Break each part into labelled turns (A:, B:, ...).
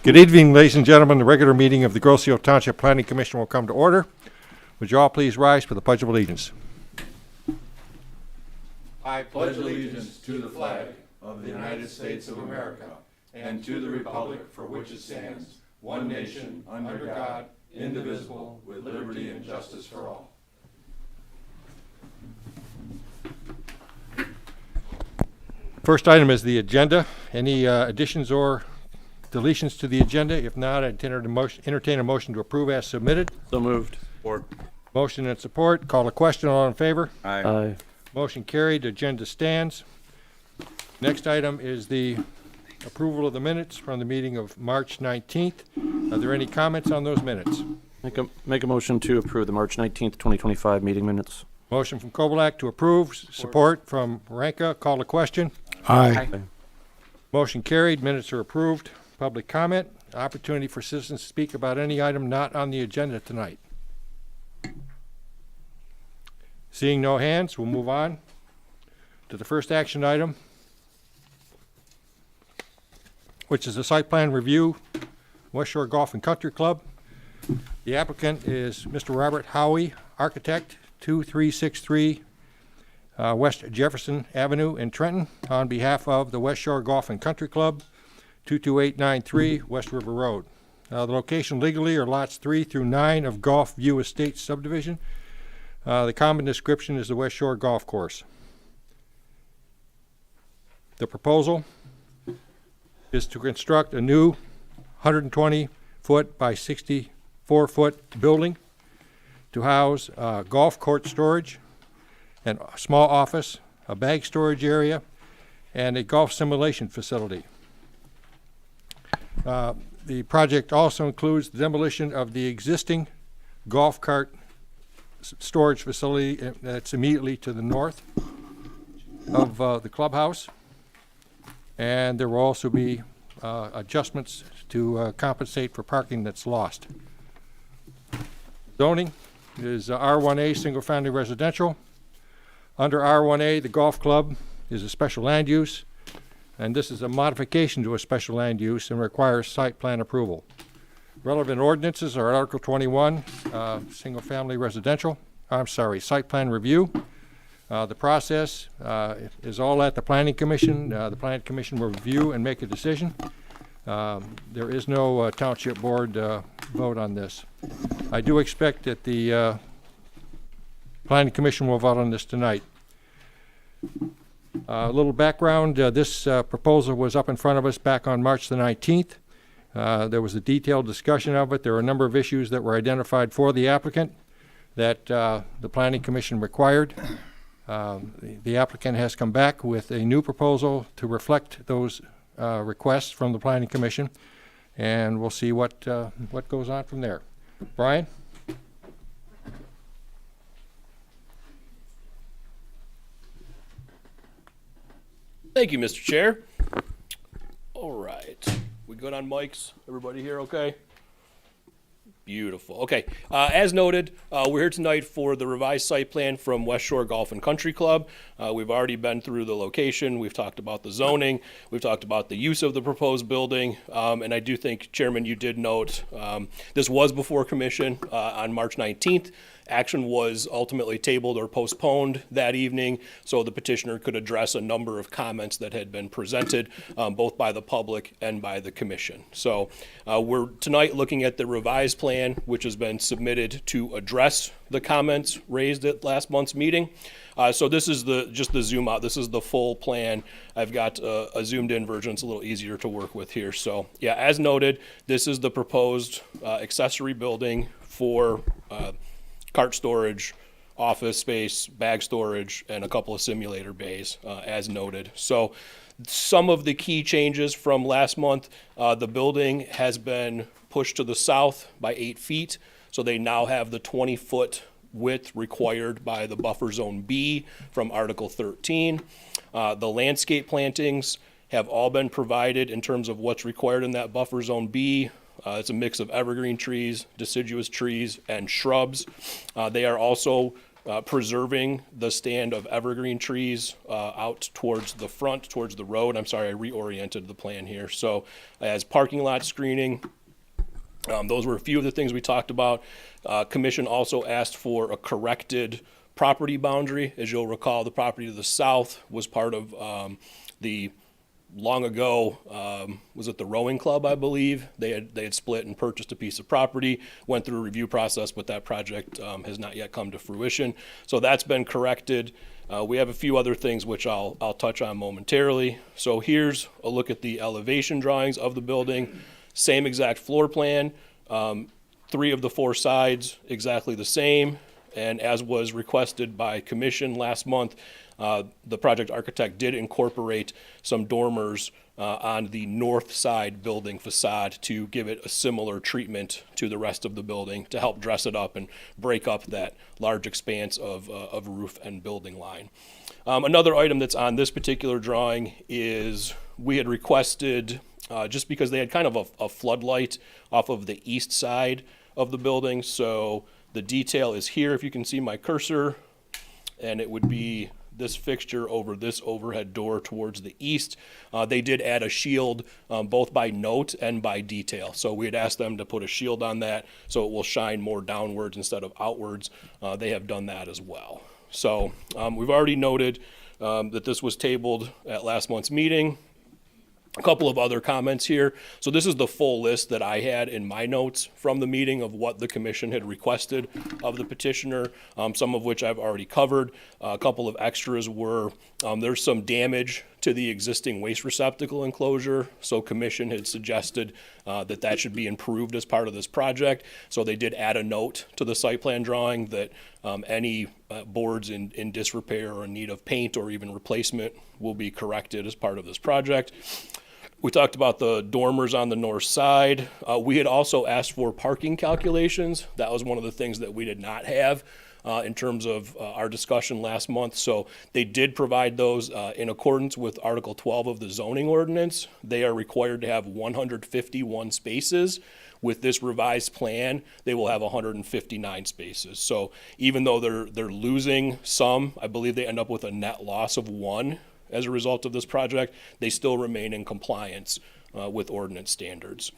A: Good evening, ladies and gentlemen. The regular meeting of the Grosse-Ile Township Planning Commission will come to order. Would you all please rise for the Pledge of Allegiance?
B: I pledge allegiance to the flag of the United States of America and to the republic for which it stands, one nation, under God, indivisible, with liberty and justice for all.
A: First item is the agenda. Any additions or deletions to the agenda? If not, I'd entertain a motion to approve as submitted.
C: So moved. Support.
A: Motion and support. Call a question. All in favor?
C: Aye.
A: Motion carried. Agenda stands. Next item is the approval of the minutes from the meeting of March 19th. Are there any comments on those minutes?
C: Make a motion to approve the March 19th, 2025 meeting minutes.
A: Motion from Kovalak to approve. Support from Ranka. Call a question.
C: Aye.
A: Motion carried. Minutes are approved. Public comment. Opportunity for citizens to speak about any item not on the agenda tonight. Seeing no hands, we'll move on to the first action item, which is a site plan review, West Shore Golf and Country Club. The applicant is Mr. Robert Howie, architect, 2363 West Jefferson Avenue in Trenton, on behalf of the West Shore Golf and Country Club, 22893 West River Road. The location legally are lots 3 through 9 of Golf View Estates subdivision. The common description is the West Shore Golf Course. The proposal is to construct a new 120-foot by 64-foot building to house golf court storage, and a small office, a bag storage area, and a golf simulation facility. The project also includes the demolition of the existing golf cart storage facility that's immediately to the north of the clubhouse, and there will also be adjustments to compensate for parking that's lost. Zoning is R1A single-family residential. Under R1A, the golf club is a special land use, and this is a modification to a special land use and requires site plan approval. Relevant ordinances are Article 21, single-family residential. Site plan review. The process is all at the Planning Commission. The Planning Commission will review and make a decision. There is no Township Board vote on this. I do expect that the Planning Commission will vote on this tonight. A little background, this proposal was up in front of us back on March the 19th. There was a detailed discussion of it. There were a number of issues that were identified for the applicant that the Planning Commission required. The applicant has come back with a new proposal to reflect those requests from the Planning Commission, and we'll see what goes on from there. Brian?
D: Thank you, Mr. Chair. All right. We good on mics? Everybody here okay? Beautiful. Okay. As noted, we're here tonight for the revised site plan from West Shore Golf and Country Club. We've already been through the location. We've talked about the zoning. We've talked about the use of the proposed building. And I do think, Chairman, you did note this was before commission on March 19th. Action was ultimately tabled or postponed that evening, so the petitioner could address a number of comments that had been presented both by the public and by the commission. So we're tonight looking at the revised plan, which has been submitted to address the comments raised at last month's meeting. So this is just the zoom out. This is the full plan. I've got a zoomed in version. It's a little easier to work with here. So yeah, as noted, this is the proposed accessory building for cart storage, office space, bag storage, and a couple of simulator bays, as noted. So some of the key changes from last month, the building has been pushed to the south by 8 feet. So they now have the 20-foot width required by the buffer zone B from Article 13. The landscape plantings have all been provided in terms of what's required in that buffer zone B. It's a mix of evergreen trees, deciduous trees, and shrubs. They are also preserving the stand of evergreen trees out towards the front, towards the road. I'm sorry, I reoriented the plan here. So as parking lot screening, those were a few of the things we talked about. Commission also asked for a corrected property boundary. As you'll recall, the property to the south was part of the long ago, was it the rowing club, I believe? They had split and purchased a piece of property, went through a review process, but that project has not yet come to fruition. So that's been corrected. We have a few other things which I'll touch on momentarily. So here's a look at the elevation drawings of the building. Same exact floor plan, 3 of the 4 sides exactly the same. And as was requested by commission last month, the project architect did incorporate some dormers on the north side building facade to give it a similar treatment to the rest of the building to help dress it up and break up that large expanse of roof and building line. Another item that's on this particular drawing is we had requested, just because they had kind of a floodlight off of the east side of the building, so the detail is here, if you can see my cursor, and it would be this fixture over this overhead door towards the east. They did add a shield both by note and by detail. So we had asked them to put a shield on that so it will shine more downwards instead of outwards. They have done that as well. So we've already noted that this was tabled at last month's meeting. A couple of other comments here. So this is the full list that I had in my notes from the meeting of what the commission had requested of the petitioner, some of which I've already covered. A couple of extras were there's some damage to the existing waste receptacle enclosure. So commission had suggested that should be improved as part of this project. So they did add a note to the site plan drawing that any boards in disrepair or in need of paint or even replacement will be corrected as part of this project. We talked about the dormers on the north side. We had also asked for parking calculations. That was one of the things that we did not have in terms of our discussion last month. So they did provide those in accordance with Article 12 of the zoning ordinance. They are required to have 151 spaces. With this revised plan, they will have 159 spaces. So even though they're losing some, I believe they end up with a net loss of 1 as a result of this project, they still remain in compliance with ordinance standards.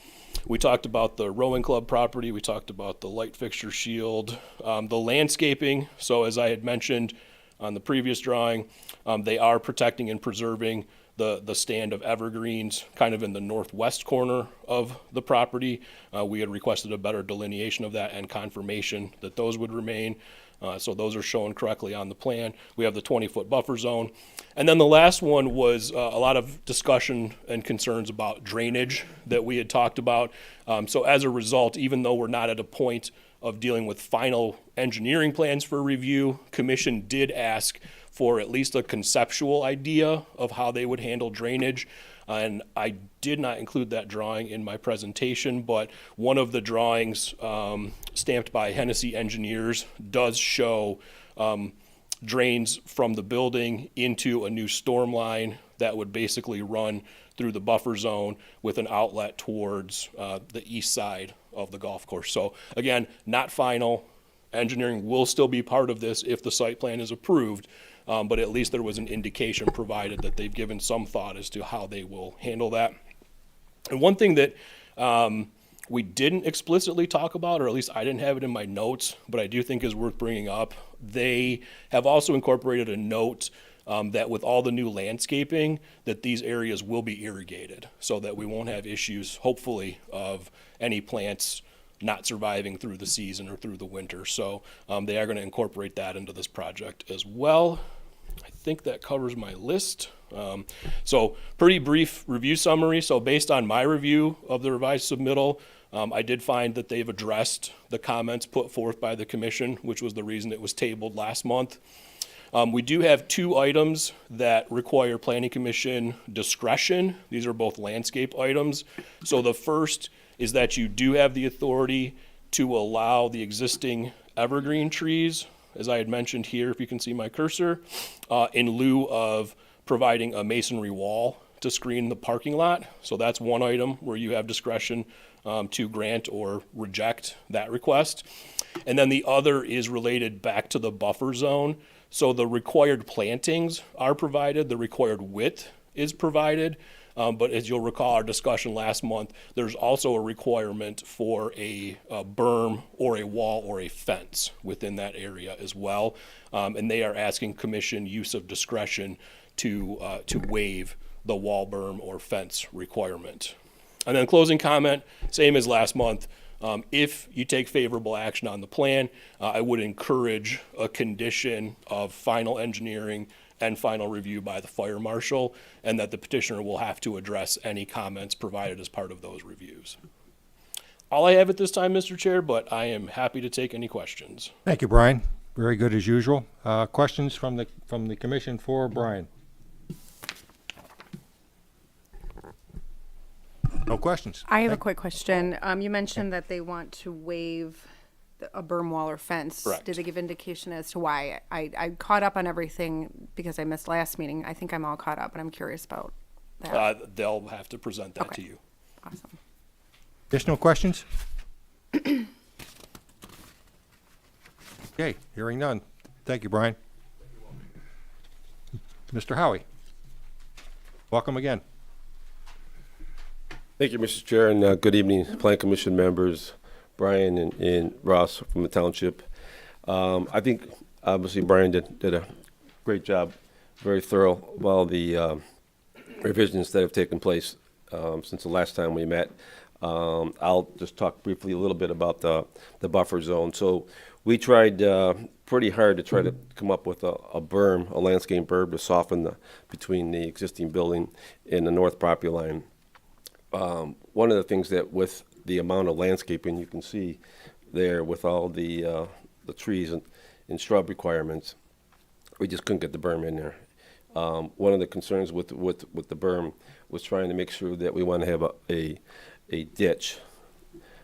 D: We talked about the rowing club property. We talked about the light fixture shield, the landscaping. So as I had mentioned on the previous drawing, they are protecting and preserving the stand of evergreens kind of in the northwest corner of the property. We had requested a better delineation of that and confirmation that those would remain. So those are shown correctly on the plan. We have the 20-foot buffer zone. And then the last one was a lot of discussion and concerns about drainage that we had talked about. So as a result, even though we're not at a point of dealing with final engineering plans for review, commission did ask for at least a conceptual idea of how they would handle drainage. And I did not include that drawing in my presentation, but one of the drawings stamped by Hennessy Engineers does show drains from the building into a new storm line that would basically run through the buffer zone with an outlet towards the east side of the golf course. So again, not final. Engineering will still be part of this if the site plan is approved. But at least there was an indication provided that they've given some thought as to how they will handle that. And one thing that we didn't explicitly talk about, or at least I didn't have it in my notes, but I do think is worth bringing up, they have also incorporated a note that with all the new landscaping, that these areas will be irrigated so that we won't have issues, hopefully, of any plants not surviving through the season or through the winter. So they are going to incorporate that into this project as well. I think that covers my list. So pretty brief review summary. So based on my review of the revised submittal, I did find that they've addressed the comments put forth by the commission, which was the reason it was tabled last month. We do have 2 items that require planning commission discretion. These are both landscape items. So the first is that you do have the authority to allow the existing evergreen trees, as I had mentioned here, if you can see my cursor, in lieu of providing a masonry wall to screen the parking lot. So that's one item where you have discretion to grant or reject that request. And then the other is related back to the buffer zone. So the required plantings are provided, the required width is provided. But as you'll recall our discussion last month, there's also a requirement for a berm or a wall or a fence within that area as well. And they are asking commission use of discretion to waive the wall, berm, or fence requirement. And then closing comment, same as last month. If you take favorable action on the plan, I would encourage a condition of final engineering and final review by the fire marshal, and that the petitioner will have to address any comments provided as part of those reviews. All I have at this time, Mr. Chair, but I am happy to take any questions.
A: Thank you, Brian. Very good as usual. Questions from the commission for Brian? No questions.
E: I have a quick question. You mentioned that they want to waive a berm wall or fence.
D: Correct.
E: Did they give indication as to why? I caught up on everything because I missed last meeting. I think I'm all caught up, but I'm curious about that.
D: They'll have to present that
E: Okay.
D: to you.
E: Awesome.
A: Additional questions? Okay, hearing none. Thank you, Brian. Mr. Howie, welcome again.
F: Thank you, Mr. Chair, and good evening, Plan Commission members, Brian and Ross from the township. I think, obviously, Brian did a great job, very thorough of all the revisions that have taken place since the last time we met. I'll just talk briefly a little bit about the buffer zone. So we tried pretty hard to try to come up with a berm, a landscape berm to soften between the existing building and the north property line. One of the things that with the amount of landscaping you can see there with all the trees and shrub requirements, we just couldn't get the berm in there. One of the concerns with the berm was trying to make sure that we want to have a ditch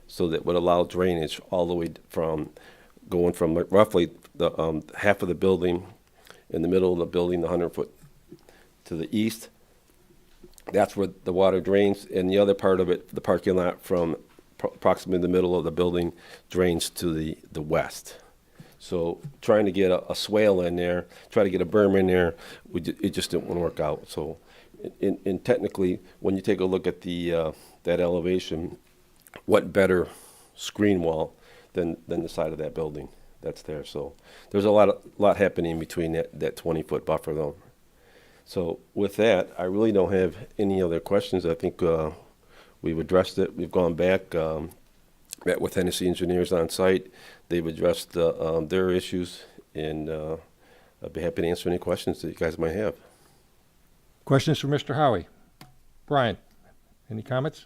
F: so that would allow drainage all the way from going from roughly the half of the building in the middle of the building, the 100-foot to the east. That's where the water drains, and the other part of it, the parking lot from approximately the middle of the building, drains to the west. So trying to get a swale in there, try to get a berm in there, it just didn't want to work out. So, in technically, when you take a look at that elevation, what better screen wall than the side of that building that's there? So there's a lot happening between that 20-foot buffer zone. So with that, I really don't have any other questions. I think we've addressed it. We've gone back, met with Hennessy engineers on site. They've addressed their issues, and I'd be happy to answer any questions that you guys might have.
A: Questions for Mr. Howie? Brian, any comments?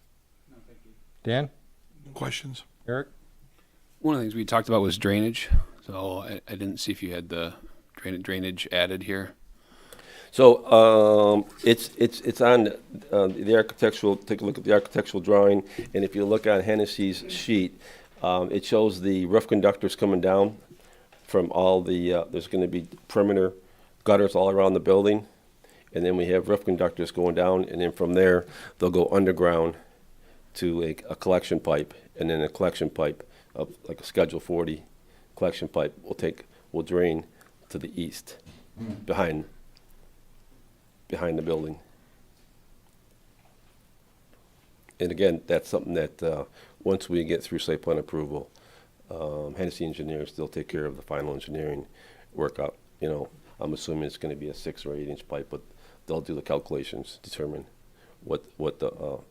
G: No, thank you.
A: Dan?
B: Questions?
A: Eric?
G: One of the things we talked about was drainage. So I didn't see if you had the drainage added here.
F: So it's on the architectural. Take a look at the architectural drawing, and if you look on Hennessy's sheet, it shows the roof conductors coming down from all the. There's going to be perimeter gutters all around the building, and then we have roof conductors going down, and then from there they'll go underground to a collection pipe, and then a collection pipe of like a Schedule 40 collection pipe will drain to the east behind the building. And again, that's something that once we get through site plan approval, Hennessy engineers, they'll take care of the final engineering workup. You know, I'm assuming it's going to be a 6 or 8 inch pipe, but they'll do the calculations, determine what the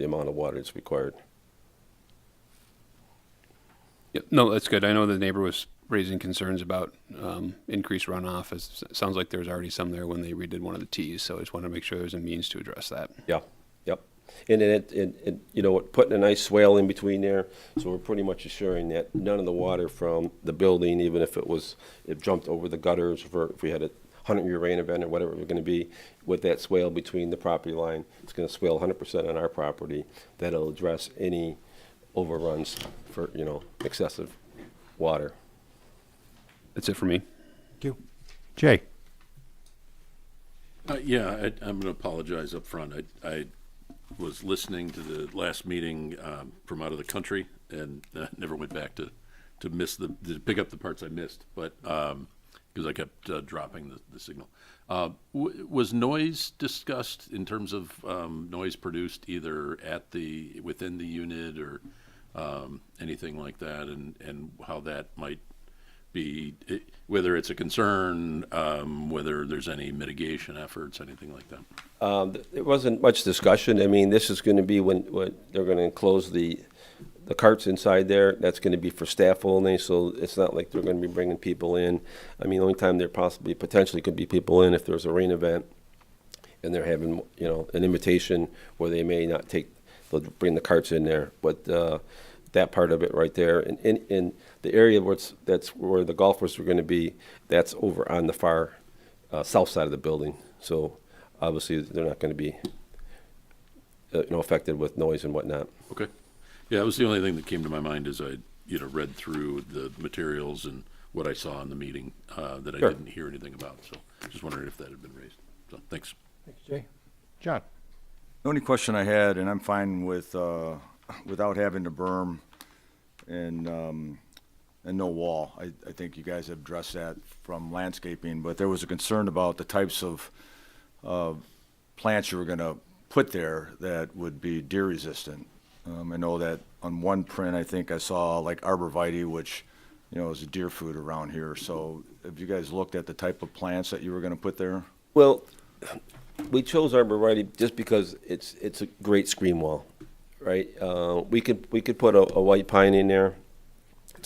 F: amount of water is required.
G: Yep. No, that's good. I know the neighbor was raising concerns about increased runoff. It sounds like there was already some there when they redid one of the T's, so I just wanted to make sure there's a means to address that.
F: Yeah, yep. And then it you know, putting a nice swale in between there, so we're pretty much assuring that none of the water from the building, even if it jumped over the gutters, if we had a 100-year rain event or whatever it was going to be, with that swale between the property line, it's going to swale 100% on our property. That'll address any overruns for, you know, excessive water.
G: That's it for me.
A: Thank you. Jay?
H: Yeah, I'm going to apologize up front. I was listening to the last meeting from out of the country, and never went back to pick up the parts I missed, but, because I kept dropping the signal. Was noise discussed in terms of noise produced either within the unit or anything like that, and how that might be, whether it's a concern, whether there's any mitigation efforts, anything like that?
F: There wasn't much discussion. I mean, this is going to be when they're going to enclose the carts inside there. That's going to be for staff only, so it's not like they're going to be bringing people in. I mean, the only time there potentially could be people in if there's a rain event and they're having, an invitation where they may not they'll bring the carts in there. But that part of it right there, and in the area that's where the golfers are going to be, that's over on the far south side of the building. So obviously they're not going to be affected with noise and whatnot.
H: Okay. Yeah, that was the only thing that came to my mind as I, read through the materials and what I saw in the meeting that I
F: Sure.
H: didn't hear anything about. So just wondering if that had been raised. So thanks.
A: Thanks, Jay. John?
I: The only question I had, and I'm fine with, without having to berm and no wall. I think you guys have addressed that from landscaping, but there was a concern about the types of plants you were gonna put there that would be deer resistant. I know that on one print, I think I saw like arborvitae, which, is a deer food around here. So have you guys looked at the type of plants that you were gonna put there?
F: Well, we chose arborvitae just because it's a great screen wall, right? We could put a white pine in there.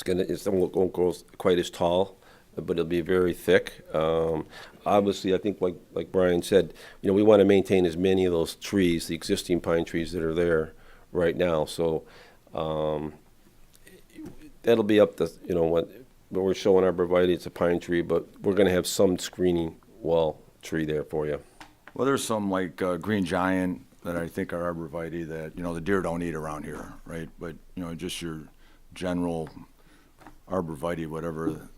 F: It won't go quite as tall, but it'll be very thick. Obviously, I think like Brian said, we want to maintain as many of those trees, the existing pine trees that are there right now. So that'll be up to when we're showing arborvitae, it's a pine tree, but we're going to have some screening wall tree there for you.
I: Well, there's some like green giant that I think are arborvitae that, the deer don't eat around here, right? But, just your general arborvitae, whatever,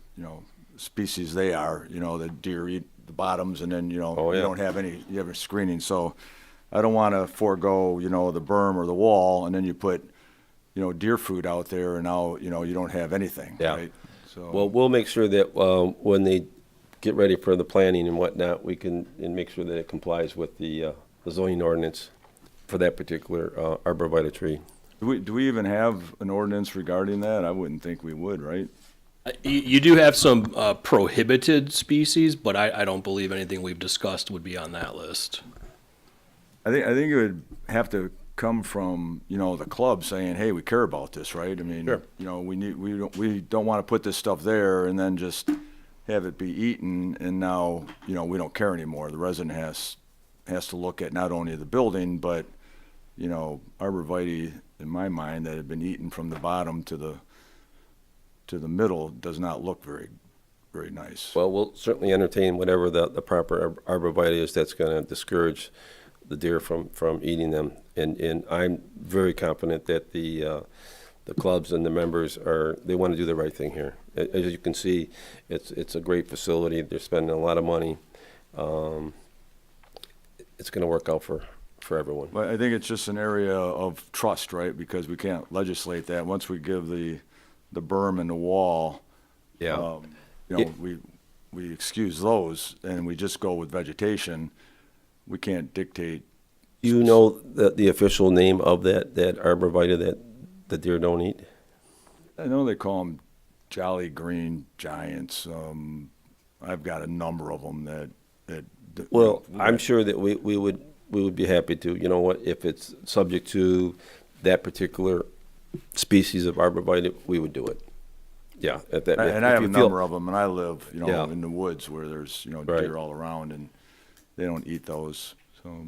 I: species they are, the deer eat the bottoms and then,
F: Oh, yeah.
I: you don't have you have a screening. So I don't want to forego, the berm or the wall, and then you put, deer food out there and now, you don't have anything,
F: Yeah.
I: right? So.
F: Well, we'll make sure that when they get ready for the planning and whatnot, we can make sure that it complies with the zoning ordinance for that particular arborvitae tree.
I: Do we even have an ordinance regarding that? I wouldn't think we would, right?
D: You do have some prohibited species, but I don't believe anything we've discussed would be on that list.
I: I think it would have to come from, the club saying, hey, we care about this, right? I mean,
F: Sure.
I: we don't want to put this stuff there and then just have it be eaten and now, we don't care anymore. The resident has to look at not only the building, but, arborvitae, in my mind, that have been eaten from the bottom to the middle does not look very, very nice.
F: Well, we'll certainly entertain whatever the proper arborvitae is that's going to discourage the deer from eating them. And I'm very confident that the clubs and the members they want to do the right thing here. As you can see, it's a great facility. They're spending a lot of money. It's going to work out for everyone.
I: But I think it's just an area of trust, right? Because we can't legislate that. Once we give the berm and the wall,
F: Yeah.
I: we excuse those and we just go with vegetation. We can't dictate.
F: Do you know the official name of that arborvitae that the deer don't eat?
I: I know they call them jolly green giants. I've got a number of them that.
F: Well, I'm sure that we would be happy to, if it's subject to that particular species of arborvitae, we would do it. Yeah.
I: And I have a number of them, and I live,
F: Yeah.
I: in the woods where there's,
F: Right.
I: deer all around, and they don't eat those. So,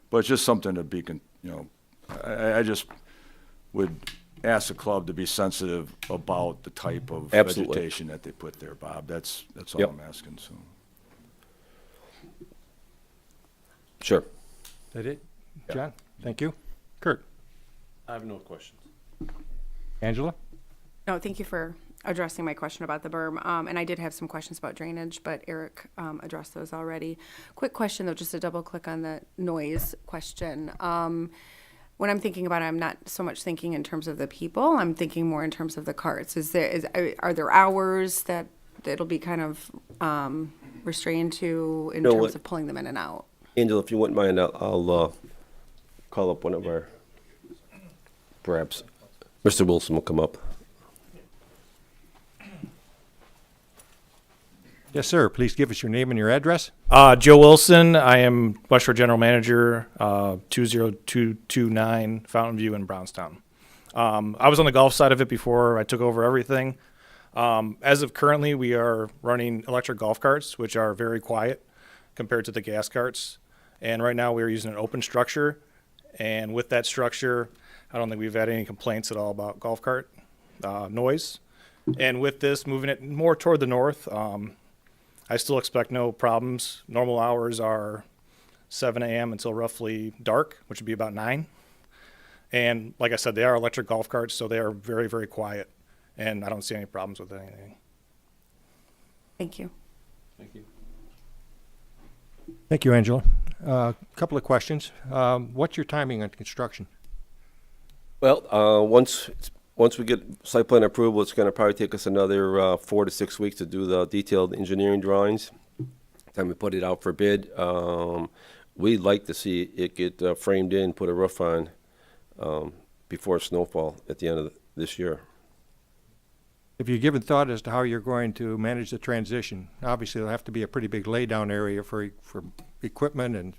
I: but it's just something to be, I just would ask the club to be sensitive about the type of
F: Absolutely.
I: vegetation that they put there, Bob. That's all
F: Yep.
I: I'm asking. So.
F: Sure.
A: That it? John? Thank you. Kurt?
C: I have no questions.
A: Angela?
E: No, thank you for addressing my question about the berm. And I did have some questions about drainage, but Eric addressed those already. Quick question though, just to double click on the noise question. when I'm thinking about it, I'm not so much thinking in terms of the people. I'm thinking more in terms of the carts. Are there hours that it'll be kind of restrained to in
F: know
E: terms
F: what?
E: of pulling them in and out?
F: Angela, if you wouldn't mind, I'll call up one of our, perhaps, Mr. Wilson will come up.
A: Yes, sir. Please give us your name and your address.
J: Joe Wilson. I am West Shore General Manager, 20229 Fountain View in Brownstown. I was on the golf side of it before I took over everything. As of currently, we are running electric golf carts, which are very quiet compared to the gas carts. And right now we are using an open structure. And with that structure, I don't think we've had any complaints at all about golf cart noise. And with this, moving it more toward the north, I still expect no problems. Normal hours are 7 a.m. until roughly dark, which would be about 9. And like I said, they are electric golf carts, so they are very, very quiet. And I don't see any problems with anything.
E: Thank you.
A: Thank you, Angela. Couple of questions. What's your timing on construction?
F: Well, once we get site plan approval, it's going to probably take us another 4 to 6 weeks to do the detailed engineering drawings. Time we put it out for bid. We'd like to see it get framed in, put a roof on before snowfall at the end of this year.
A: Have you given thought as to how you're going to manage the transition? Obviously, there'll have to be a pretty big laydown area for equipment and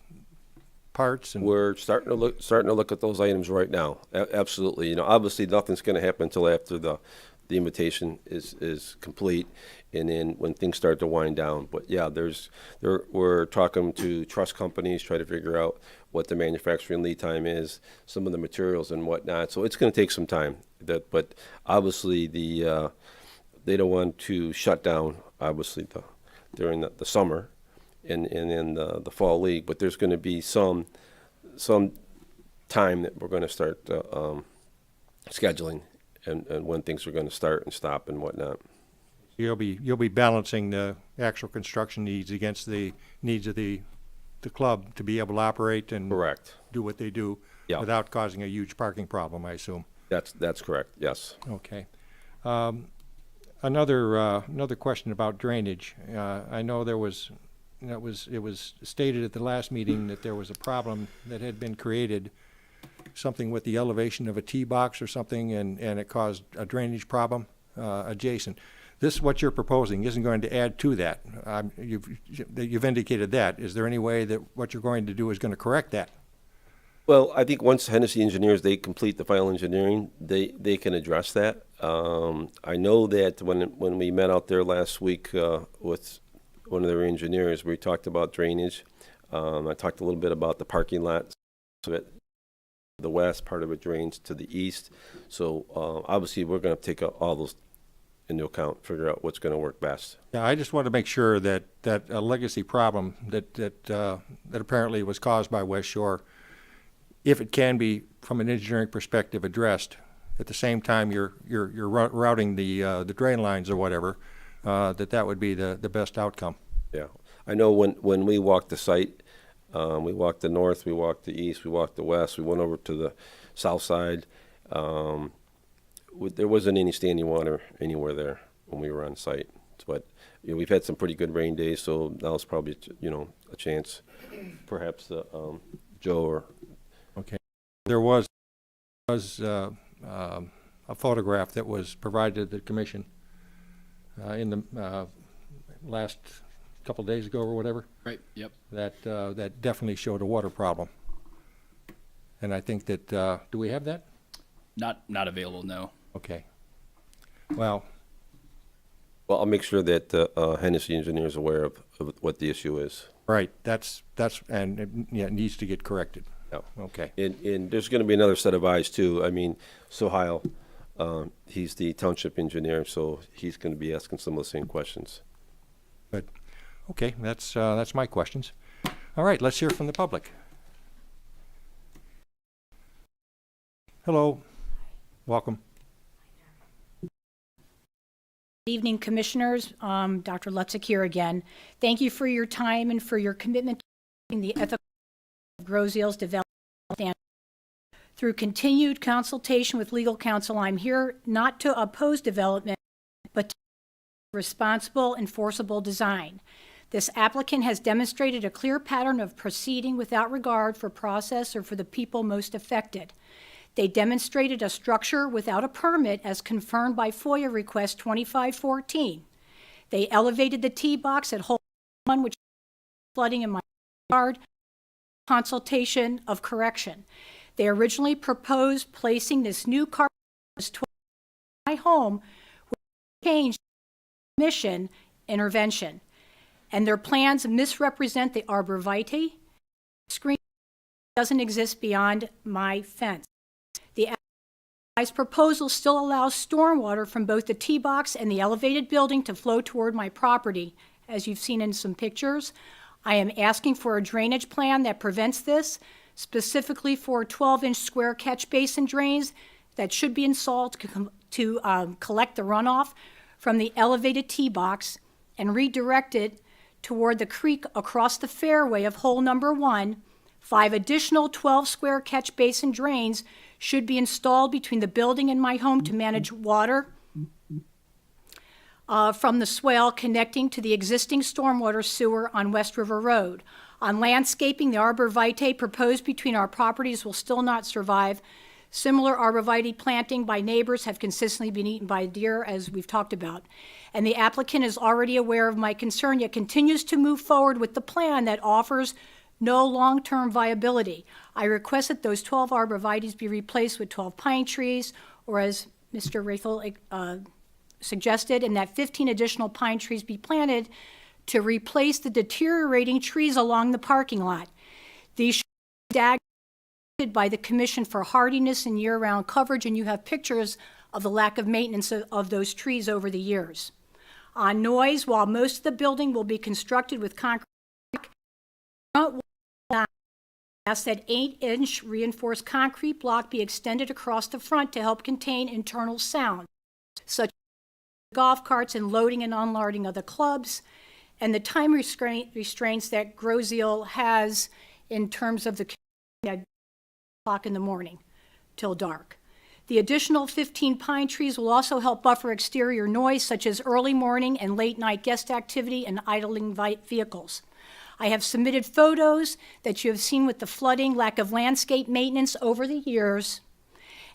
A: parts. And
F: We're starting to look at those items right now. Absolutely. You know, obviously nothing's going to happen until after the invitation is complete, and then when things start to wind down. But yeah, we're talking to trust companies, try to figure out what the manufacturing lead time is, some of the materials and whatnot. So it's going to take some time. But obviously they don't want to shut down obviously during the summer and in the fall league. But there's going to be some time that we're going to start scheduling and when things are going to start and stop and whatnot.
A: you'll be balancing the actual construction needs against the needs of the club to be able to operate and
F: Correct.
A: do what they do
F: Yeah.
A: without causing a huge parking problem, I assume.
F: That's correct. Yes.
A: Okay. Another question about drainage. I know it was stated at the last meeting that there was a problem that had been created, something with the elevation of a tee box or something, and it caused a drainage problem adjacent. This, what you're proposing, isn't going to add to that. You've indicated that. Is there any way that what you're going to do is going to correct that?
F: Well, I think once Hennessy engineers, they complete the final engineering, they can address that. I know that when we met out there last week with one of their engineers, we talked about drainage. I talked a little bit about the parking lot. So the west part of it drains to the east. So obviously we're going to take all those into account, figure out what's going to work best.
A: Yeah, I just want to make sure that a legacy problem that apparently was caused by West Shore, if it can be from an engineering perspective addressed, at the same time you're routing the drain lines or whatever, that would be the best outcome.
F: Yeah, I know when we walked the site, we walked the north, we walked the east, we walked the west, we went over to the south side. There wasn't any standing water anywhere there when we were on site. But we've had some pretty good rain days, so now it's probably a chance, perhaps Joe or.
A: Okay. There was a photograph that was provided to the commission in the last couple of days ago or whatever.
K: Right, yep.
A: That definitely showed a water problem. And I think that, do we have that?
K: Not available, no.
A: Okay. Well,
F: I'll make sure that Hennessy engineer is aware of what the issue is.
A: right, and it needs to get corrected.
F: Yeah.
A: Okay.
F: And there's going to be another set of eyes too. I mean, Sohail, he's the township engineer, so he's going to be asking some of the same questions.
A: Good. Okay, that's my questions. All right, let's hear from the public. Hello. Welcome.
L: Good evening, Commissioners. Dr. Lutzik here again. Thank you for your time and for your commitment to the ethical of Groseal's development. Through continued consultation with legal counsel, I'm here not to oppose development, but to responsible, enforceable design. This applicant has demonstrated a clear pattern of proceeding without regard for process or for the people most affected. They demonstrated a structure without a permit as confirmed by FOIA request 2514. They elevated the tee box at hole 1, which is flooding in my yard, consultation of correction. They originally proposed placing this new car in my home, which changed mission intervention. And their plans misrepresent the arborvitae. Screen doesn't exist beyond my fence. The proposal still allows stormwater from both the tee box and the elevated building to flow toward my property, as you've seen in some pictures. I am asking for a drainage plan that prevents this, specifically for 12-inch square catch basin drains that should be installed to collect the runoff from the elevated tee box and redirect it toward the creek across the fairway of hole number 1. 5 additional 12 square catch basin drains should be installed between the building and my home to manage water from the swale connecting to the existing stormwater sewer on West River Road. On landscaping, the arborvitae proposed between our properties will still not survive. Similar arborvitae planting by neighbors have consistently been eaten by deer, as we've talked about. And the applicant is already aware of my concern, yet continues to move forward with the plan that offers no long-term viability. I request that those 12 arborvitaes be replaced with 12 pine trees, or as Mr. Rathel suggested, and that 15 additional pine trees be planted to replace the deteriorating trees along the parking lot. These should be staggered by the Commission for hardiness and year-round coverage, and you have pictures of the lack of maintenance of those trees over the years. On noise, while most of the building will be constructed with concrete, front wall, ask that 8-inch reinforced concrete block be extended across the front to help contain internal sound, such as golf carts and loading and unloading of the clubs, and the time restraints that Grozeal has in terms of the o'clock in the morning till dark. The additional 15 pine trees will also help buffer exterior noise such as early morning and late night guest activity and idling vehicles. I have submitted photos that you have seen with the flooding, lack of landscape maintenance over the years,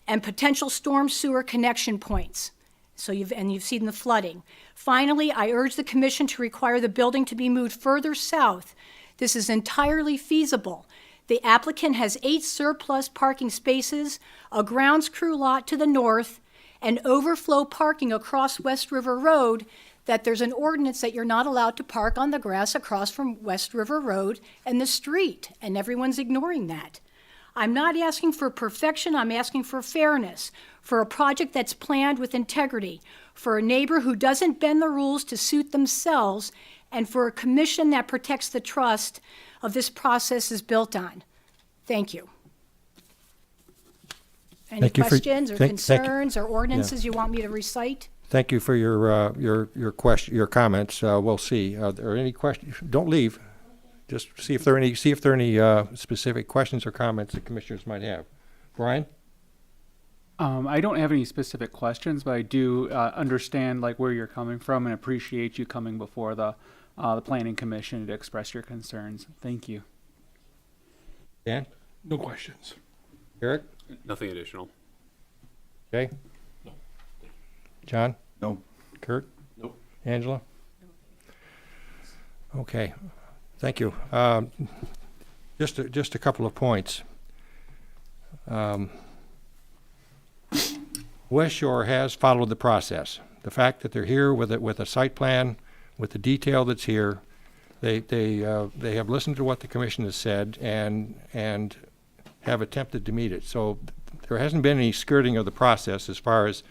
L: and potential storm sewer connection points. So you've seen the flooding. Finally, I urge the Commission to require the building to be moved further south. This is entirely feasible. The applicant has 8 surplus parking spaces, a grounds crew lot to the north, and overflow parking across West River Road, that there's an ordinance that you're not allowed to park on the grass across from West River Road and the street, and everyone's ignoring that. I'm not asking for perfection, I'm asking for fairness, for a project that's planned with integrity, for a neighbor who doesn't bend the rules to suit themselves, and for a commission that protects the trust of this process is built on. Thank you. Any
A: Thank you for-
L: questions or
A: thank you.
L: concerns or ordinances you want me to recite?
A: Thank you for your comments. We'll see. Are there any questions? Don't leave. Just see if there are any specific questions or comments the commissioners might have. Brian?
M: I don't have any specific questions, but I do understand like where you're coming from and appreciate you coming before the Planning Commission to express your concerns. Thank you.
A: Dan?
B: No questions.
A: Eric?
G: Nothing additional.
A: Jay?
H: No.
A: John?
I: No.
A: Kurt?
H: Nope.
A: Angela? Okay. Thank you. Just a couple of points. West Shore has followed the process. The fact that they're here with a site plan, with the detail that's here, they have listened to what the commission has said and have attempted to meet it. So there hasn't been any skirting of the process as far as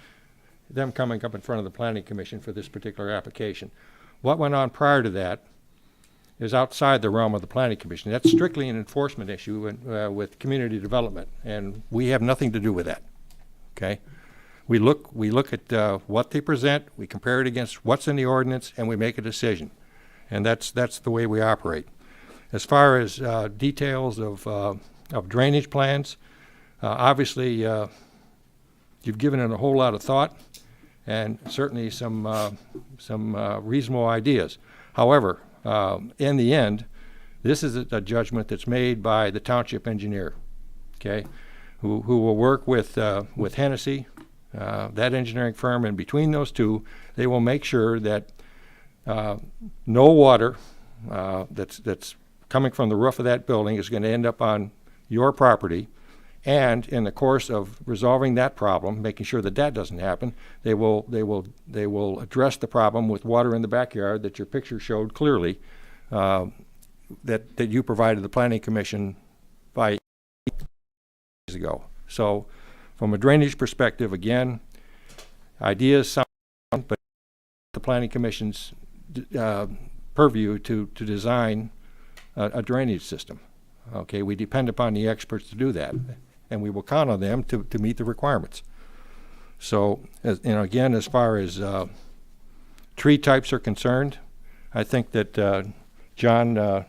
A: them coming up in front of the Planning Commission for this particular application. What went on prior to that is outside the realm of the Planning Commission. That's strictly an enforcement issue with community development, and we have nothing to do with that. Okay, we look at what they present, we compare it against what's in the ordinance, and we make a decision, and that's the way we operate. As far as details of drainage plans, Obviously, you've given it a whole lot of thought and certainly some reasonable ideas. However, in the end, this is a judgment that's made by the township engineer, okay, who will work with Hennessy, that engineering firm, and between those two, they will make sure that no water that's coming from the roof of that building is going to end up on your property. And in the course of resolving that problem, making sure that that doesn't happen, they will address the problem with water in the backyard that your picture showed clearly, that you provided the Planning Commission by years ago. So, from a drainage perspective, again, ideas sound, but the Planning Commission's purview to design a drainage system. Okay, we depend upon the experts to do that, and we will count on them to meet the requirements. So, again, as far as tree types are concerned, I think that John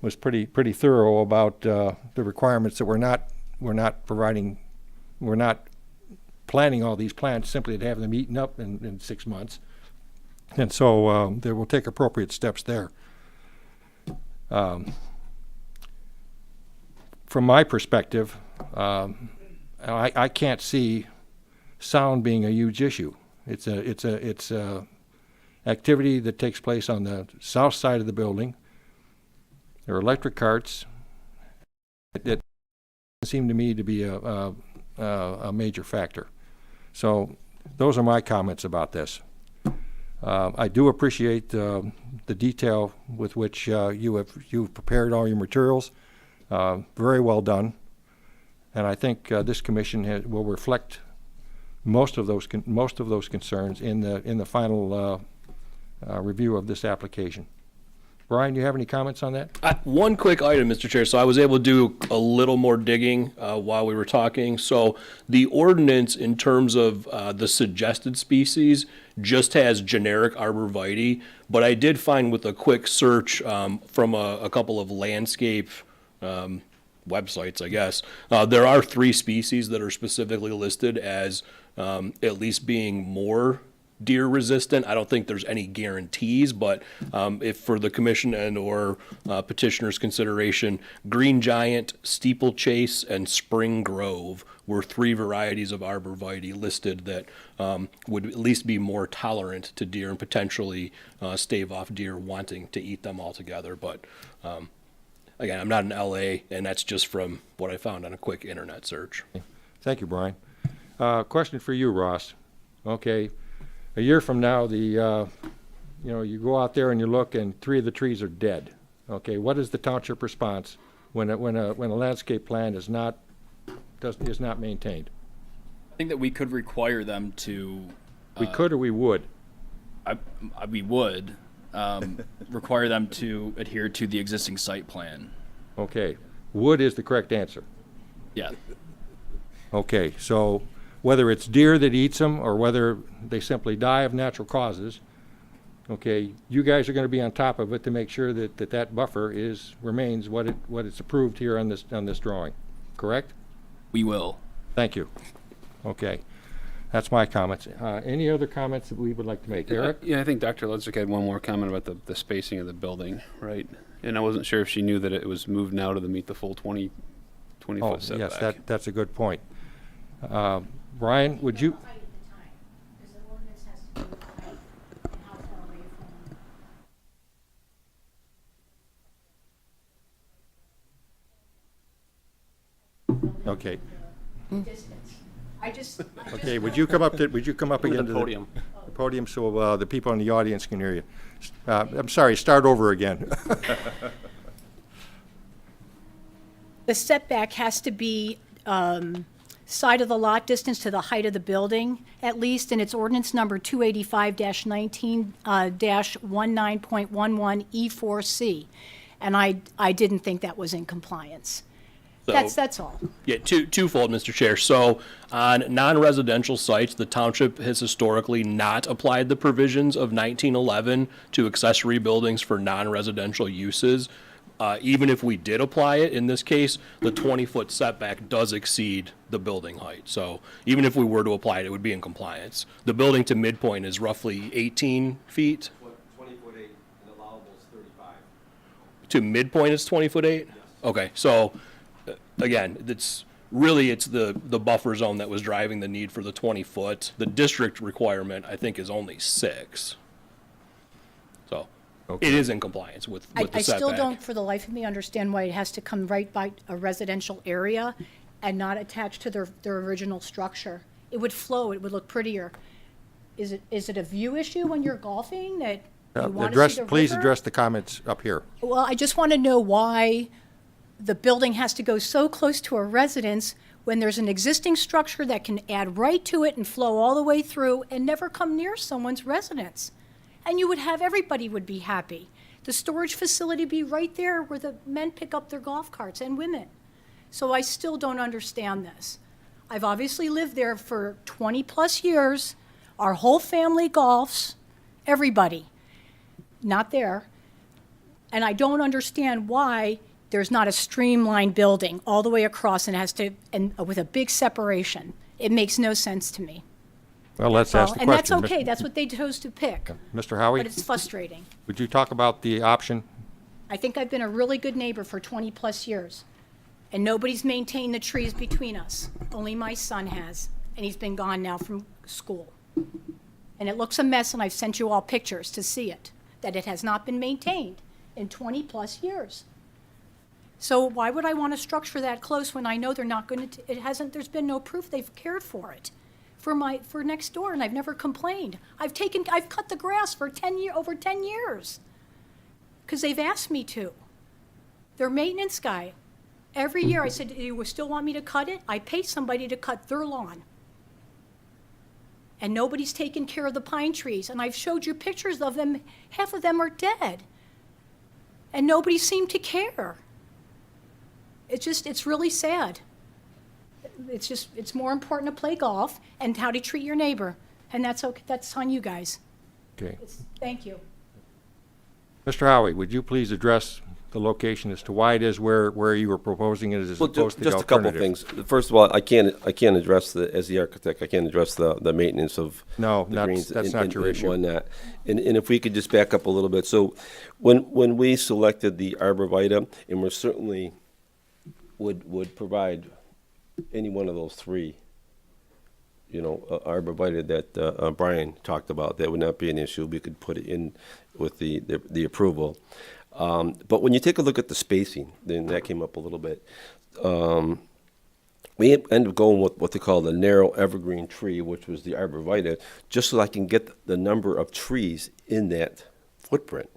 A: was pretty thorough about the requirements that we're not planting all these plants simply to have them eaten up in 6 months, and so they will take appropriate steps there. From my perspective, I can't see sound being a huge issue. It's a activity that takes place on the south side of the building. There are electric carts. It doesn't seem to me to be a major factor. So those are my comments about this. I do appreciate the detail with which you've prepared all your materials. Very well done, and I think this commission will reflect most of those concerns in the final review of this application. Brian, do you have any comments on that?
D: One quick item, Mr. Chair. So I was able to do a little more digging while we were talking. So the ordinance in terms of the suggested species just has generic arborvitae, but I did find with a quick search from a couple of landscape websites, I guess, there are 3 species that are specifically listed as at least being more deer resistant. I don't think there's any guarantees, but if for the commission and or petitioner's consideration, Green Giant, Steeplechase, and Spring Grove were 3 varieties of arborvitae listed that would at least be more tolerant to deer and potentially stave off deer wanting to eat them altogether. But again, I'm not in LA, and that's just from what I found on a quick internet search.
A: Thank you, Brian. Question for you, Ross. Okay, a year from now, you go out there and you look, and 3 of the trees are dead. Okay, what is the township response when a landscape plan is not maintained?
K: I think that we could require them to.
A: We could or we would?
K: We would require them to adhere to the existing site plan.
A: Okay, would is the correct answer.
K: Yeah.
A: Okay, so whether it's deer that eats them or whether they simply die of natural causes, okay, you guys are going to be on top of it to make sure that buffer remains what it's approved here on this drawing, correct?
K: We will.
A: Thank you. Okay, that's my comments. Any other comments that we would like to make, Eric?
G: Yeah, I think Dr. Ludwig had one more comment about the spacing of the building, right? And I wasn't sure if she knew that it was moved now to meet the full 20 foot setback.
A: Yes, that's a good point. Brian, would you? Okay. Okay, would you come up again to the podium so the people in the audience can hear you? I'm sorry, start over again.
L: The setback has to be side of the lot distance to the height of the building, at least, and it's ordinance number 285-19-19.11 E4C. And I didn't think that was in compliance.
D: So,
L: That's all.
D: Yeah, twofold, Mr. Chair. So on non-residential sites, the township has historically not applied the provisions of 1911 to accessory buildings for non-residential uses. Even if we did apply it, in this case, the 20-foot setback does exceed the building height. So even if we were to apply it, it would be in compliance. The building to midpoint is roughly 18 feet.
F: 20-foot 8, and allowable is 35.
D: To midpoint is 20-foot 8? Okay, so, again, it's the buffer zone that was driving the need for the 20-foot. The district requirement, I think, is only 6. So, it is in compliance with the setback.
L: I still don't, for the life of me, understand why it has to come right by a residential area and not attached to their original structure. It would flow, it would look prettier. Is it a view issue when you're golfing that you want to see the
A: Please
L: river?
A: address the comments up here.
L: Well, I just want to know why the building has to go so close to a residence when there's an existing structure that can add right to it and flow all the way through and never come near someone's residence. And you would have, everybody would be happy. The storage facility be right there where the men pick up their golf carts and women. So I still don't understand this. I've obviously lived there for 20-plus years. Our whole family golfs, everybody. Not there. And I don't understand why there's not a streamlined building all the way across and with a big separation. It makes no sense to me.
A: Well, let's ask the
L: And that's
A: question.
L: okay, that's what they chose to pick.
A: Mr. Howie,
L: But it's frustrating.
A: would you talk about the option?
L: I think I've been a really good neighbor for 20-plus years, and nobody's maintained the trees between us. Only my son has, and he's been gone now from school. And it looks a mess, and I've sent you all pictures to see it, that it has not been maintained in 20-plus years. So why would I want to structure that close when I know they're not going to, there's been no proof they've cared for it, for next door, and I've never complained. I've cut the grass for over 10 years, because they've asked me to. Their maintenance guy, every year I said, do you still want me to cut it? I pay somebody to cut their lawn. And nobody's taken care of the pine trees, and I've showed you pictures of them, half of them are dead. And nobody seemed to care. It's really sad. It's more important to play golf and how to treat your neighbor, and that's okay, that's on you guys.
A: Okay.
L: Thank you.
A: Mr. Howie, would you please address the location as to why it is where you were proposing it as
F: Well,
A: opposed to the
F: just a couple
A: alternative?
F: things. First of all, I can't address as the architect, I can't address the maintenance of
A: No,
F: the
A: that's-
F: greens
A: that's not your issue.
F: on that. And if we could just back up a little bit. So when we selected the arborvitae, and we certainly would provide any one of those three, arborvitae that Brian talked about, that would not be an issue. We could put it in with the approval. But when you take a look at the spacing, then that came up a little bit. We ended up going with what they call the narrow evergreen tree, which was the arborvitae, just so I can get the number of trees in that footprint.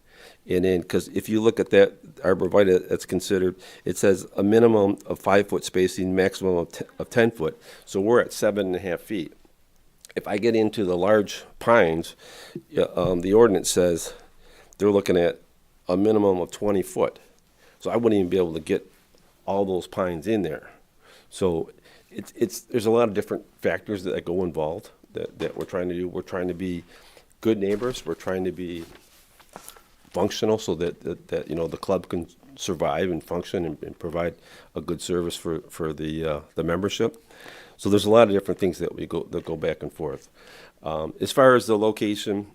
F: And then, because if you look at that arborvitae that's considered, it says a minimum of 5-foot spacing, maximum of 10 foot. So we're at 7.5 feet. If I get into the large pines, the ordinance says they're looking at a minimum of 20 foot. So I wouldn't even be able to get all those pines in there. So there's a lot of different factors that go involved that we're trying to do. We're trying to be good neighbors. We're trying to be functional so that the club can survive and function and provide a good service for the membership. So there's a lot of different things that go back and forth. As far as the location,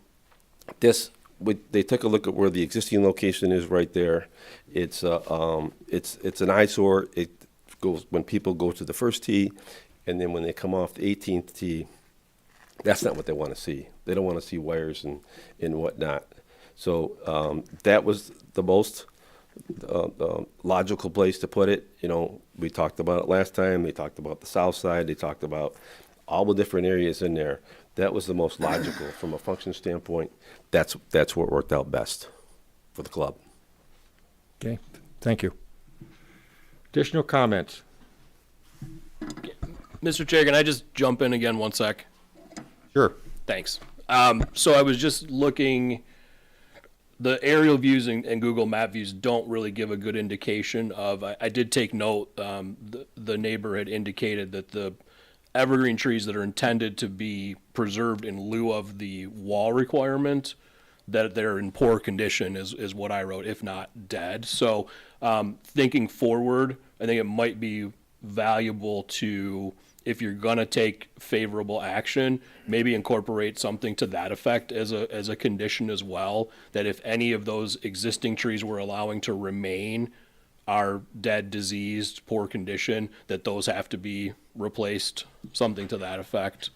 F: they took a look at where the existing location is right there. It's an eyesore. It goes when people go to the first tee, and then when they come off the 18th tee, that's not what they want to see. They don't want to see wires and whatnot. So that was the most logical place to put it. We talked about it last time. They talked about the south side. They talked about all the different areas in there. That was the most logical from a function standpoint. That's what worked out best for the club.
A: Okay, thank you. Additional comments?
D: Mr. Chair, can I just jump in again 1 sec?
A: Sure.
D: Thanks. So I was just looking, the aerial views and Google Map views don't really give a good indication of, I did take note, the neighbor had indicated that the evergreen trees that are intended to be preserved in lieu of the wall requirement, that they're in poor condition is what I wrote, if not dead. So thinking forward, I think it might be valuable to, if you're going to take favorable action, maybe incorporate something to that effect as a condition as well, that if any of those existing trees we're allowing to remain are dead, diseased, poor condition, that those have to be replaced, something to that effect.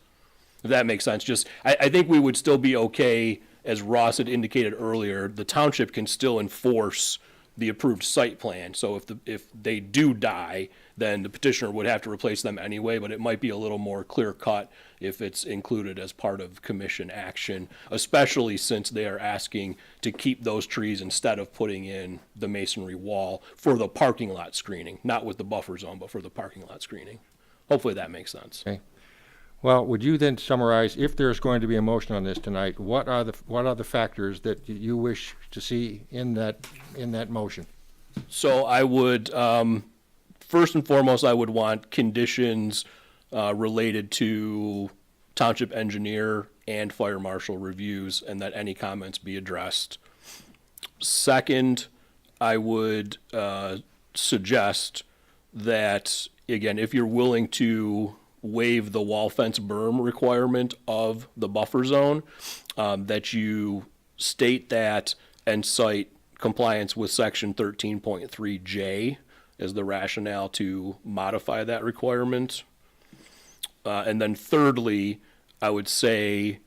D: If that makes sense. Just, I think we would still be okay, as Ross had indicated earlier, the township can still enforce the approved site plan. So if they do die, then the petitioner would have to replace them anyway, but it might be a little more clear cut if it's included as part of commission action, especially since they are asking to keep those trees instead of putting in the masonry wall for the parking lot screening, not with the buffer zone, but for the parking lot screening. Hopefully that makes sense.
A: Okay. Well, would you then summarize, if there's going to be a motion on this tonight, what are the factors that you wish to see in that motion?
D: So I would, first and foremost, I would want conditions related to township engineer and fire marshal reviews, and that any comments be addressed. Second, I would suggest that, again, if you're willing to waive the wall fence berm requirement of the buffer zone, that you state that and cite compliance with section 13.3J as the rationale to modify that requirement. And then thirdly, I would say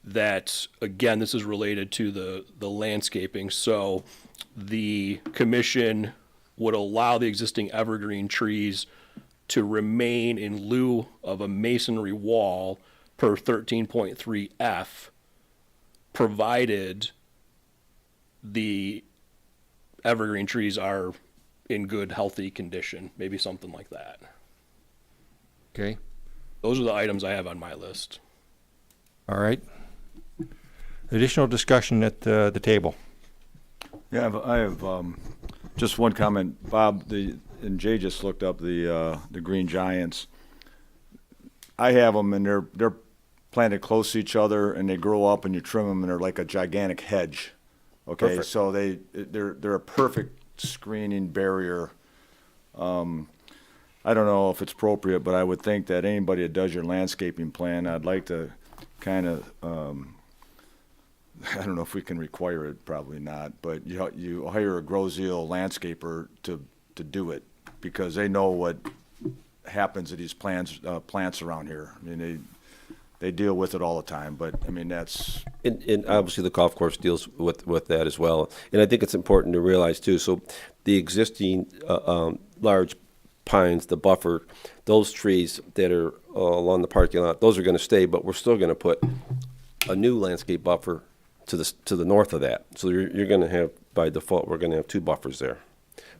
D: that, again, this is related to the landscaping. So the commission would allow the existing evergreen trees to remain in lieu of a masonry wall per 13.3F, provided the evergreen trees are in good, healthy condition, maybe something like that.
A: Okay.
D: Those are the items I have on my list.
A: All right. Additional discussion at the table.
I: Yeah, I have just one comment. Bob, and Jay just looked up the green giants. I have them, and they're planted close to each other, and they grow up, and you trim them, and they're like a gigantic hedge. Okay,
A: Perfect.
I: so they're a perfect screening barrier. I don't know if it's appropriate, but I would think that anybody that does your landscaping plan, I'd like to kind of, I don't know if we can require it, probably not, but you hire a Grosseal landscaper to do it, because they know what happens to these plants around here. I mean, they deal with it all the time, but I mean, that's.
F: And obviously the golf course deals with that as well. And I think it's important to realize too, so the existing large pines, the buffer, those trees that are along the parking lot, those are going to stay, but we're still going to put a new landscape buffer to the north of that. So you're going to have, by default, we're going to have two buffers there.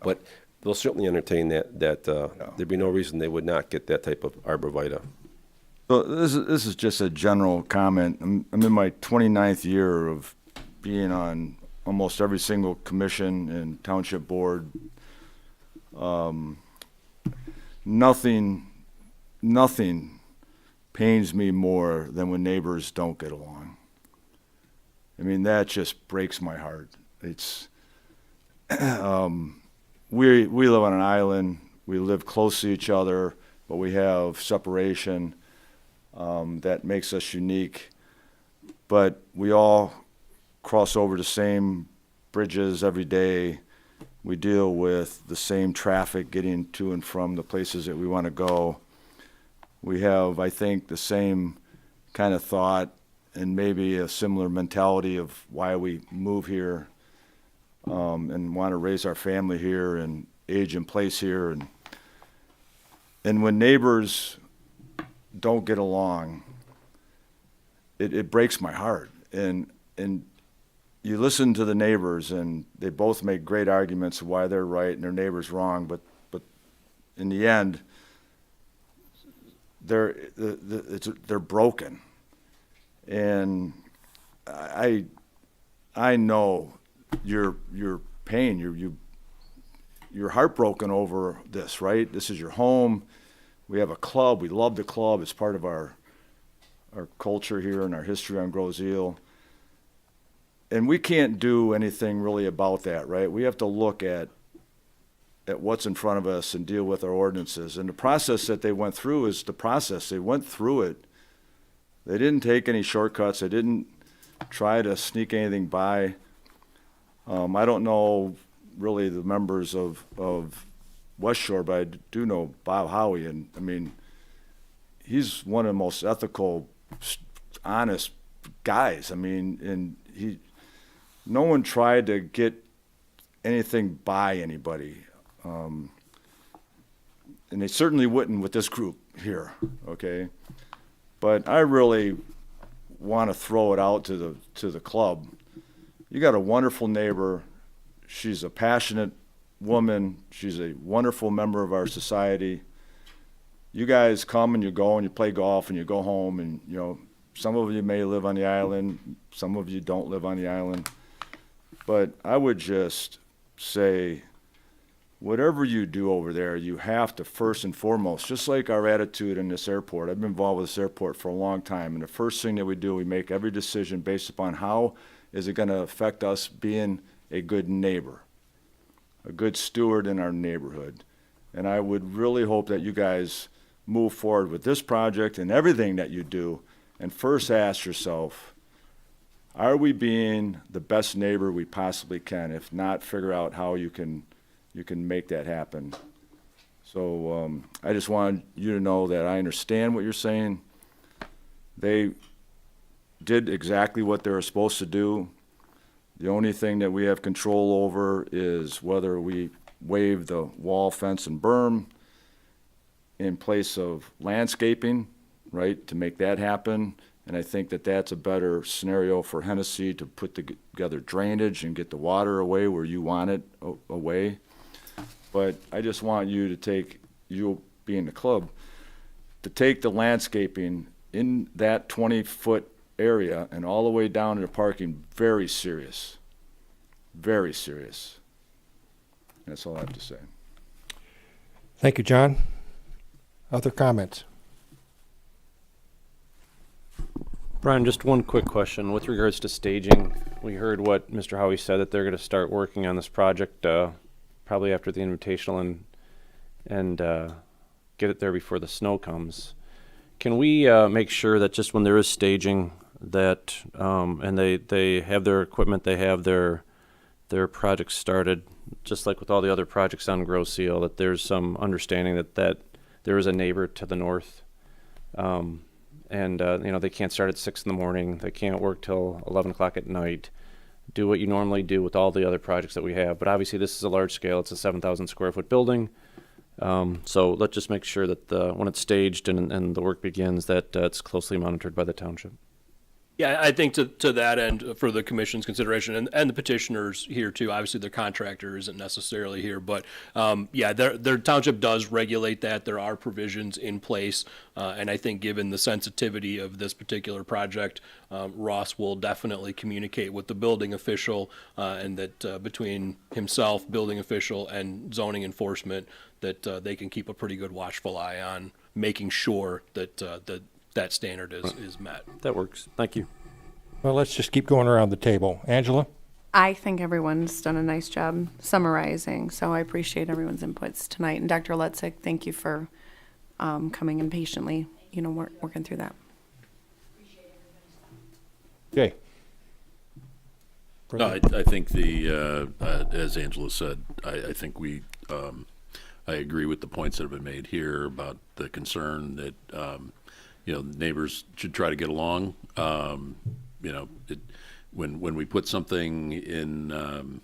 F: But they'll certainly entertain that there'd be no reason they would not get that type of arborvitae.
I: So this is just a general comment. I'm in my 29th year of being on almost every single commission and township board. Nothing pains me more than when neighbors don't get along. I mean, that just breaks my heart. It's we live on an island. We live close to each other, but we have separation. That makes us unique, but we all cross over the same bridges every day. We deal with the same traffic getting to and from the places that we want to go. We have, I think, the same kind of thought and maybe a similar mentality of why we move here and want to raise our family here and age in place here. And when neighbors don't get along, it breaks my heart. And you listen to the neighbors, and they both make great arguments of why they're right and their neighbor's wrong, but in the end, they're broken. And I know your pain. You're heartbroken over this, right? This is your home. We have a club. We love the club. It's part of our culture here and our history on Grosseal. and we can't do anything really about that, right? We have to look at what's in front of us and deal with our ordinances. And the process that they went through is the process. They went through it. They didn't take any shortcuts. They didn't try to sneak anything by. I don't know really the members of West Shore, but I do know Bob Howie, and I mean, he's one of the most ethical, honest guys. I mean, and no one tried to get anything by anybody. And they certainly wouldn't with this group here, okay? But I really want to throw it out to the club. You got a wonderful neighbor. She's a passionate woman. She's a wonderful member of our society. You guys come and you go and you play golf and you go home, and you know, some of you may live on the island, some of you don't live on the island. But I would just say, whatever you do over there, you have to first and foremost, just like our attitude in this airport. I've been involved with this airport for a long time, and the first thing that we do, we make every decision based upon how is it going to affect us being a good neighbor, a good steward in our neighborhood. And I would really hope that you guys move forward with this project and everything that you do, and first ask yourself, are we being the best neighbor we possibly can? If not, figure out how you can make that happen. So I just wanted you to know that I understand what you're saying. They did exactly what they were supposed to do. The only thing that we have control over is whether we waive the wall, fence, and berm in place of landscaping, right, to make that happen. And I think that that's a better scenario for Hennessy to put together drainage and get the water away where you want it away. But I just want you to take, you being the club, to take the landscaping in that 20-foot area and all the way down to the parking very serious. Very serious. That's all I have to say.
A: Thank you, John. Other comments?
C: Brian, just one quick question. With regards to staging, we heard what Mr. Howie said, that they're going to start working on this project probably after the invitational and get it there before the snow comes. Can we make sure that just when there is staging that, and they have their equipment, they have their projects started, just like with all the other projects on Grow Seal, that there's some understanding that there is a neighbor to the north, and you know, they can't start at 6 in the morning, they can't work till 11 o'clock at night, do what you normally do with all the other projects that we have. But obviously this is a large scale, it's a 7,000 square foot building. So let's just make sure that when it's staged and the work begins, that it's closely monitored by the township.
D: Yeah, I think to that end, for the commission's consideration, and the petitioners here too, obviously their contractor isn't necessarily here, but yeah, their township does regulate that. There are provisions in place, and I think given the sensitivity of this particular project, Ross will definitely communicate with the building official, and that between himself, building official, and zoning enforcement, that they can keep a pretty good watchful eye on making sure that that standard is met.
C: That works. Thank you.
A: Well, let's just keep going around the table. Angela?
E: I think everyone's done a nice job summarizing, so I appreciate everyone's inputs tonight. And Dr. Letzik, thank you for coming and patiently, working through that.
A: Okay.
H: No, I think as Angela said, I think I agree with the points that have been made here about the concern that neighbors should try to get along. When we put something in,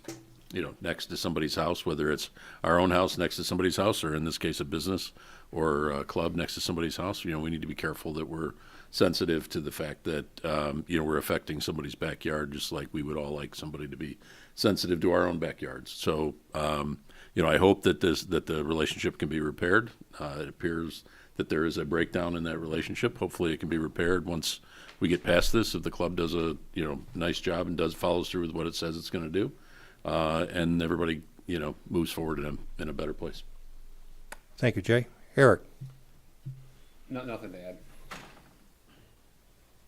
H: next to somebody's house, whether it's our own house next to somebody's house, or in this case a business or a club next to somebody's house, we need to be careful that we're sensitive to the fact that we're affecting somebody's backyard, just like we would all like somebody to be sensitive to our own backyards. So I hope that the relationship can be repaired. It appears that there is a breakdown in that relationship. Hopefully it can be repaired once we get past this, if the club does a nice job and follows through with what it says it's going to do, and everybody moves forward in a better place.
A: Thank you, Jay. Eric?
G: Nothing to add.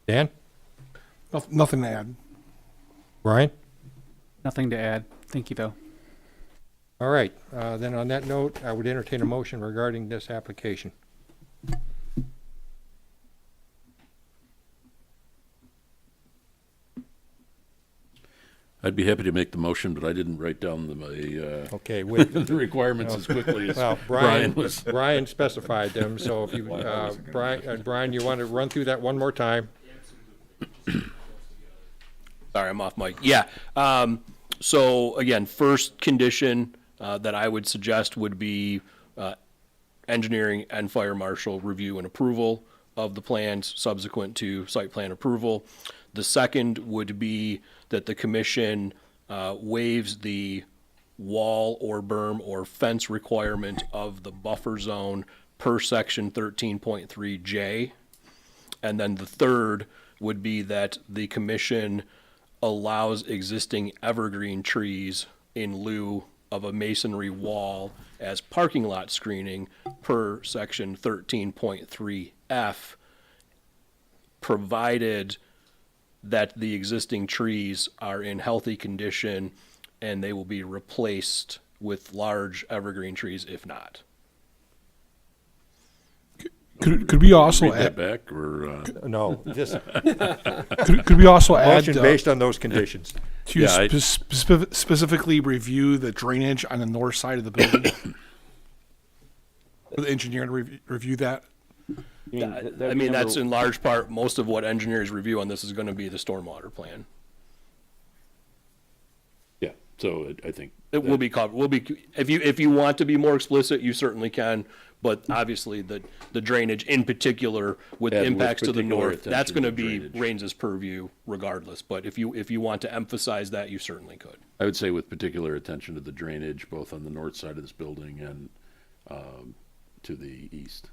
A: Dan?
N: Nothing to add.
A: Brian?
M: Nothing to add. Thank you, though.
A: All right, then on that note, I would entertain a motion regarding this application.
H: I'd be happy to make the motion, but I didn't write down
A: Okay, with,
H: the requirements as quickly as
A: well,
H: Brian was.
A: Brian specified them, so if you, Brian, you want to run through that one more time?
D: Sorry, I'm off mic. Yeah. So again, first condition that I would suggest would be engineering and fire marshal review and approval of the plans subsequent to site plan approval. The second would be that the commission waives the wall or berm or fence requirement of the buffer zone per section 13.3J. And then the third would be that the commission allows existing evergreen trees in lieu of a masonry wall as parking lot screening per section 13.3F, provided that the existing trees are in healthy condition and they will be replaced with large evergreen trees if not.
N: Could we also
H: Read that
N: add,
H: back, or
A: No, just
N: could we also add
A: motion based on those conditions.
N: to
H: Yeah, I-
N: specifically review the drainage on the north side of the building? For the engineer to review that?
D: I mean, that's in large part, most of what engineers review on this is going to be the stormwater plan.
H: yeah, so I think.
D: It will be covered, if you want to be more explicit, you certainly can, but obviously the drainage in particular with
H: Add with
D: impacts to the
H: particular
D: north, that's
H: attention
D: gonna
H: to
D: be
H: drainage.
D: Rains's purview regardless, but if you want to emphasize that, you certainly could.
H: I would say with particular attention to the drainage, both on the north side of this building and to the east.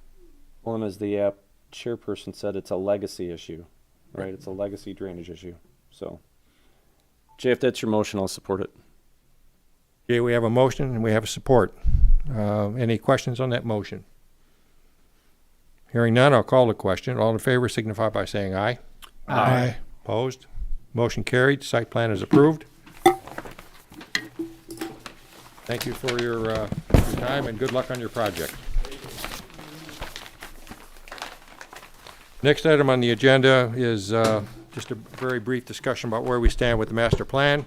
C: Well, and as the chairperson said, it's a legacy issue, right? It's a legacy drainage issue. So, Jay, if that's your motion, I'll support it.
A: Okay, we have a motion and we have a support. Any questions on that motion? Hearing none, I'll call the question. All in favor signify by saying aye.
N: Aye.
A: Opposed? Motion carried. Site plan is approved. Thank you for your time and good luck on your project. Next item on the agenda is just a very brief discussion about where we stand with the master plan.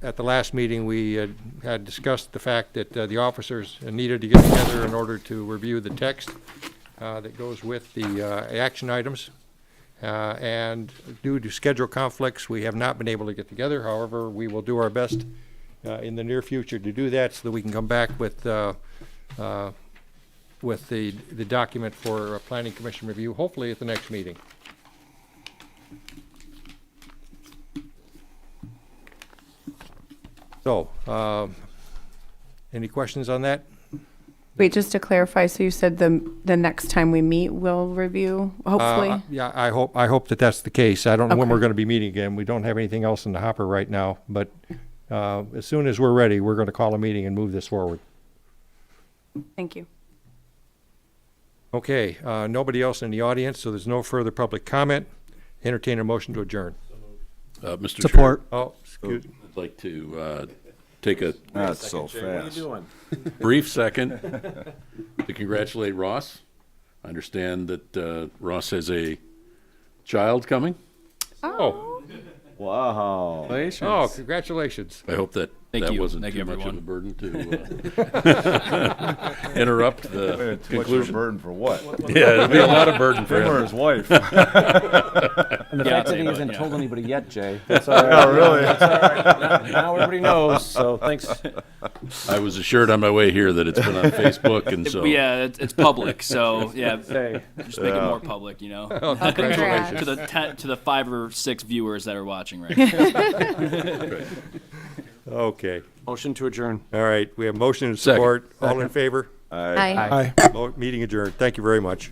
A: At the last meeting, we had discussed the fact that the officers needed to get together in order to review the text that goes with the action items. And due to schedule conflicts, we have not been able to get together. However, we will do our best in the near future to do that so that we can come back with the document for planning commission review, hopefully at the next meeting. So, any questions on that?
E: Wait, just to clarify, so you said the next time we meet, we'll review, hopefully?
A: Yeah, I hope that that's the case. I don't know when
E: Okay.
A: we're gonna be meeting again. We don't have anything else in the hopper right now, but, as soon as we're ready, we're gonna call a meeting and move this forward.
E: Thank you.
A: Okay, nobody else in the audience, so there's no further public comment. Entertain a motion to adjourn.
H: Mr.
N: Support.
A: Oh, excuse,
H: Chair, I'd like to take a
I: That's so fast.
H: brief second to congratulate Ross. I understand that Ross has a child coming.
A: oh,
C: Wow.
A: oh, congratulations.
H: I hope that
K: Thank
H: that
K: you.
H: wasn't
K: Thank
H: too
K: you,
H: much of a
K: everyone.
H: burden to interrupt the
I: Too much of a
H: conclusion.
I: burden for what?
H: Yeah, it'll be a lot of burden for
I: Him or
H: him.
I: his wife?
C: And the
K: Yeah,
C: fact that he
K: but,
C: hasn't
K: yeah.
C: told anybody yet, Jay. That's all right.
I: really?
C: That's all right. Now everybody knows, so thanks.
H: I was assured on my way here that it's been on Facebook, and so
K: Yeah, it's public, so yeah,
C: Say,
K: just make it more public, you know.
A: Oh, congratulations.
K: To the 5 or 6 viewers that are watching right now.
A: Okay,
C: motion to adjourn.
A: all right, we have motion and
H: Second.
A: support. All in favor?
E: Aye.
N: Aye.
A: Meeting adjourned. Thank you very much.